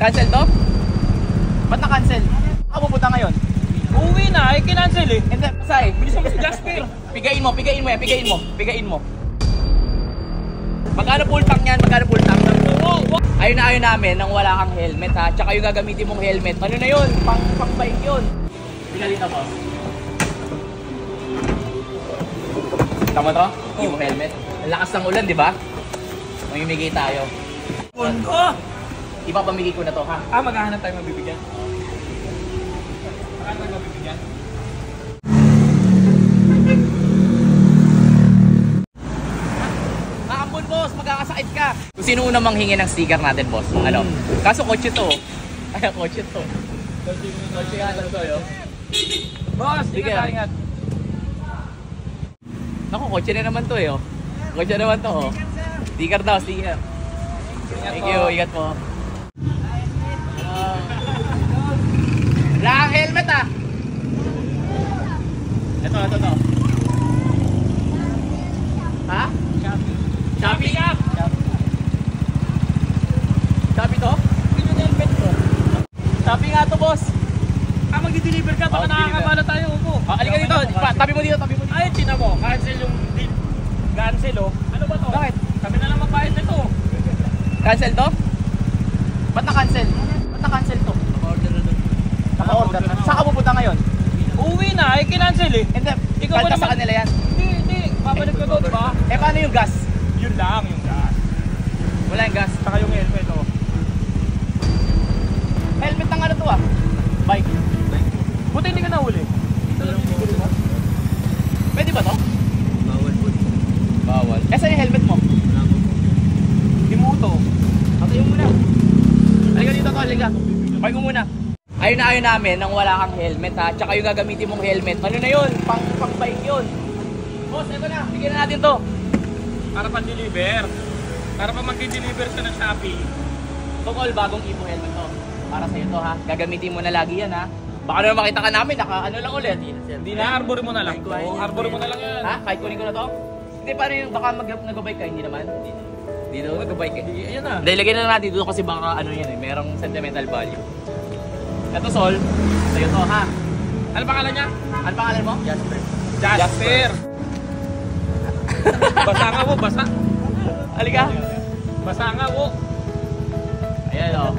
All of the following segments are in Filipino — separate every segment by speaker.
Speaker 1: Cancel to? Ba't na-cancel? Ako pupunta ngayon?
Speaker 2: Uwi na, kinancel eh.
Speaker 1: Hindi, pasay.
Speaker 2: Bilisan mo si Jasper.
Speaker 1: Pigain mo yan, pigain mo. Magkano full tank yan? Ayun namin nang wala kang helmet ha. Tsaka yung gagamitin mong helmet. Ano na yun? Pang bike yun. Tingnan dito boss. Tama to? Hindi mo helmet. Ang lakas ng ulan, di ba? Mamimigay tayo.
Speaker 2: Phone ko!
Speaker 1: Ipapamigay ko na to ha.
Speaker 2: Maghahanap tayo mabibigyan.
Speaker 1: Nakambon boss, magkakasakit ka. Kung sino unang manghingi ng sticker natin boss? Ano? Kaso kotse to. Ay, kotse to. Kotse nga lang to yo.
Speaker 2: Boss,
Speaker 1: ingat. Naku, kotse na naman to yo. Kotse naman to oh. Sticker daw, sticker. Thank you, ingat po. Wala kang helmet ah. Ito. Ha? Shopee ka? Shopee to?
Speaker 2: Pino na helmet ko.
Speaker 1: Shopee nga to boss.
Speaker 2: Mag-deliver ka, baka nakakabala tayo upo.
Speaker 1: Halika dito, tabi mo dito.
Speaker 2: Ay, tina mo, cancel yung deal. Cancel oh. Ano ba to?
Speaker 1: Bakit?
Speaker 2: Kami na lang magbayad nito.
Speaker 1: Cancel to? Ba't na-cancel? To? Naka-order na. Saan ka pupunta ngayon?
Speaker 2: Uwi na, kinancel eh.
Speaker 1: Hindi,
Speaker 2: Ikaw ba
Speaker 1: kalta sa
Speaker 2: naman?
Speaker 1: kanila yan.
Speaker 2: Hindi. Babalik ko to, diba?
Speaker 1: Paano yung gas?
Speaker 2: Yun lang, yung gas.
Speaker 1: Wala yung gas.
Speaker 2: Saka yung helmet oh.
Speaker 1: Helmet ng ano to ah? Bike.
Speaker 2: Buti hindi ka nahuli.
Speaker 1: Pwede ba to?
Speaker 3: Bawal po.
Speaker 1: Bawal. Saan yung helmet mo?
Speaker 2: Hindi mo ito.
Speaker 1: Patayo muna. Halika dito to, halika. Bike mo muna. Ayun namin nang wala kang helmet ha. Tsaka yung gagamitin mong helmet. Ano na yun? Pang bike yun. Boss, ito na. Bigyan na natin to.
Speaker 2: Para pang-deliver. Para pa mag-deliver ka ng Shopee.
Speaker 1: Tungkol bagong Evo helmet to. Para sa'yo to ha. Gagamitin mo na lagi yan ha. Baka naman makita ka namin, ano lang ulit.
Speaker 2: Hindi na, arborin mo na lang. Arborin mo na lang yan.
Speaker 1: Ha? Kahit kunin ko na to? Hindi, paano yung baka nag-bike ka? Hindi naman? Hindi daw nag-bike ka.
Speaker 2: Ayan na.
Speaker 1: Hindi, lagyan na lang natin dito kasi baka ano yan eh. Merong sentimental value. Ito Sol, sa'yo to ha.
Speaker 2: Ano pangalan niya?
Speaker 1: Ano pangalan mo?
Speaker 2: Jasper. Basa nga mo, basa.
Speaker 1: Halika.
Speaker 2: Basa nga mo.
Speaker 1: Ayan o.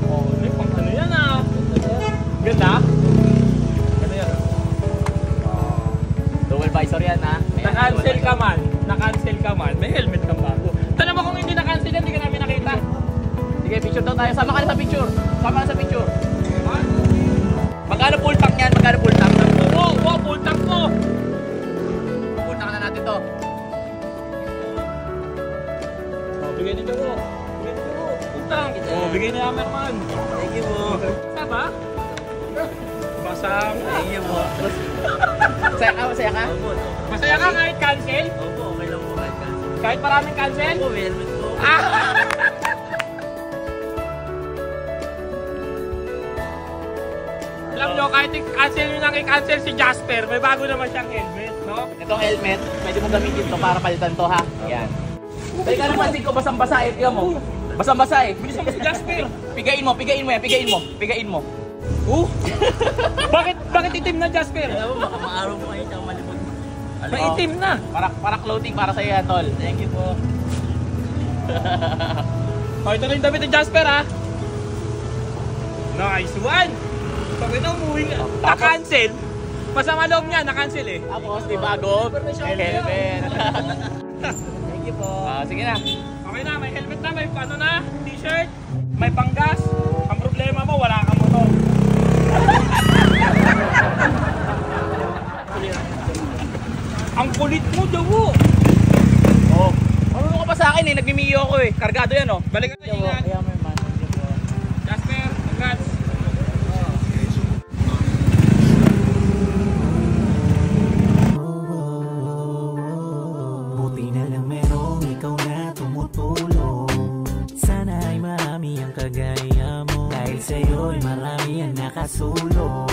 Speaker 2: Oh, pang ano yan ah. Ganda? Ganda yan.
Speaker 1: Double visor yan ha.
Speaker 2: Na-cancel ka man. May helmet kang bago. Tanong mo kung hindi na-cancel yan, hindi ka namin nakita.
Speaker 1: Sige, picture daw tayo. Sama ka na sa picture. Magkano full tank yan?
Speaker 2: Oo, full tank mo.
Speaker 1: Full tank na natin to.
Speaker 2: Oh, bigay nito mo. Full tank. Oh, bigay ni Hammerman.
Speaker 3: Thank you po.
Speaker 2: Saba? Basa nga.
Speaker 3: Thank you po.
Speaker 1: Masaya ka?
Speaker 3: Opo.
Speaker 2: Masaya ka kahit cancel?
Speaker 3: Opo, okay lang po kahit cancel.
Speaker 2: Kahit maraming cancel?
Speaker 3: Opo, may helmet po.
Speaker 2: Alam nyo, kahit i-cancel nyo nang i-cancel si Jasper, may bago naman siyang helmet, no?
Speaker 1: Itong helmet, pwede mo gamitin to para palitan to ha. Ayan. Teka napansin ko, basang-basa eh. Tingnan mo. Basang-basa eh.
Speaker 2: Bilisan mo si Jasper.
Speaker 1: Pigain mo yan.
Speaker 2: Bakit itim na Jasper?
Speaker 3: Alam mo, baka maaraw po kayo tsaka malipot.
Speaker 2: Maitim na.
Speaker 1: Para clothing para sa'yo yan, tol.
Speaker 3: Thank you po.
Speaker 2: O, ito na yung damit ni Jasper, ha? Nice one! Pag ito umuwi nga, na-cancel. Masama loob niya, na-cancel eh.
Speaker 1: Tapos, di bago. Helmet.
Speaker 2: Thank you po.
Speaker 1: Sige na.
Speaker 2: Okay na, may helmet na, may ano na, t-shirt, may panggas. Ang problema mo, wala kang motor. Ang kulit mo, Jawo!
Speaker 1: Oh. Marunong ka pa sa akin eh. Nagmimiyo ako eh. Kargado yan oh.
Speaker 2: Balik ka na, ingat. Jasper, congrats.
Speaker 4: Buti na lang merong ikaw na tumutulong. Sana ay marami ang kagaya mo. Dahil sa'yo'y marami ang nakasulong.